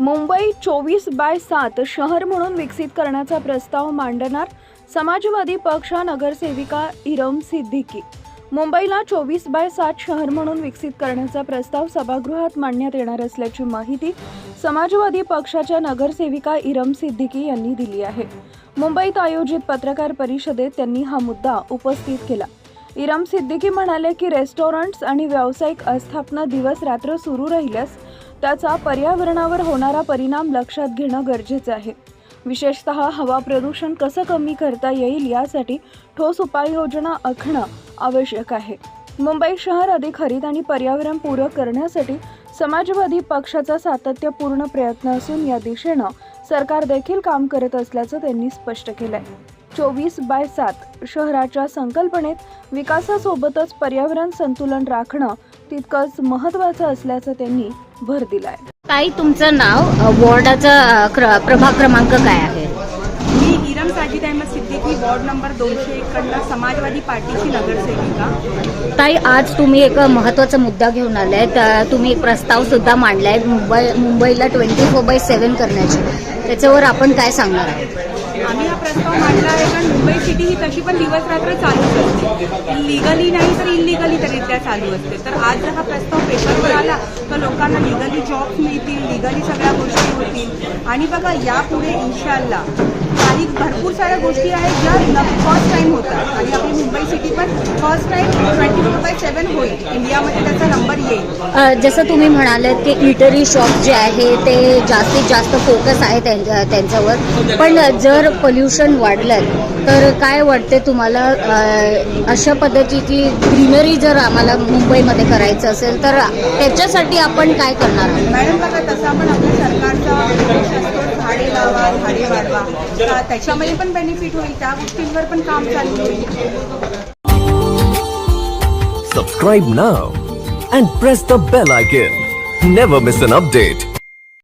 मुंबई 24/7 शहर म्हणून विकसित करण्याचा प्रस्ताव मांडणार समाजवादी पक्ष नगरसेविका इरम सिद्दीकी। मुंबईला 24/7 शहर म्हणून विकसित करण्याचा प्रस्ताव सभागृहात मांडण्यात येणार असल्याची माहिती समाजवादी पक्षाच्या नगरसेविका इरम सिद्दीकी यांनी दिली आहे। मुंबईत आयोजित पत्रकार परिषदेत त्यांनी हा मुद्दा उपस्थित केला। इरम सिद्दीकी म्हणाले की रेस्टॉरंट्स आणि व्यावसायिक आस्थापना दिवस रात्र सुरू राहिल्यास त्याचा पर्यावरणावर होणारा परिणाम लक्षात घेणं गरजेचं आहे। विशेषतः हवा प्रदूषण कसं कमी करता येईल यासाठी ठोस उपाययोजना आखणं आवश्यक आहे। मुंबई शहर अधिक हरित आणि पर्यावरणपूरक करण्यासाठी समाजवादी पक्षाचा सातत्यपूर्ण प्रयत्न असून या दिशेनं सरकार देखील काम करत असल्याचं त्यांनी स्पष्ट केलंय। 24/7 शहराच्या संकल्पनेत विकासासोबतच पर्यावरण संतुलन राखणं तितकंच महत्त्वाचं असल्याचं त्यांनी भर दिलाय। ताई, तुमचं नाव, वॉर्डाचा प्रभाग क्रमांक काय आहे? मी इरम साजिद अहमद सिद्दीकी, वॉर्ड नंबर 251 समाजवादी पार्टीची नगरसेविका। ताई, आज तुम्ही एक महत्त्वाचा मुद्दा घेऊन आलाय, तुम्ही एक प्रस्ताव सुद्धा मांडलाय मुंबईला 24/7 करण्याची, त्याच्यावर आपण काय सांगणार आहोत? आम्ही हा प्रस्ताव मांडला आहे कारण मुंबई सिटी ही तशी पण दिवस रात्र चालूच असते, लिगली नाही तर इलिगली तरीत्या चालू असते। तर आज जर हा प्रस्ताव पेपरवर आला तर लोकांना लिगली जॉब्स मिळतील, लिगली सगळ्या गोष्टी होतील। आणि बघा, यापुढे इन्शाअल्लाह काही भरपूर साऱ्या गोष्टी आहेत ज्या फर्स्ट टाइम होतात आणि आपली मुंबई सिटी पण फर्स्ट टाइम 24/7 होईल, इंडियामध्ये त्याचा नंबर येईल। जसं तुम्ही म्हणालात की इटरी शॉप जे आहे ते जास्तीत जास्त फोकस आहे त्यांच्यावर, पण जर पोल्युशन वाढलं तर काय वाटते तुम्हाला? अशा पद्धतीची ग्रीनरी जर आम्हाला मुंबईमध्ये करायचं असेल तर त्याच्यासाठी आपण काय करणार आहोत? मॅडम बघा, तसं आपण आपल्या सरकारचा उद्देश असतो झाडे लावा झाडे वाढवा, त्याच्यामध्ये पण बेनिफिट होईल, त्या गोष्टींवर पण काम चालू होईल। Subscribe now and press the bell icon. Never miss an update.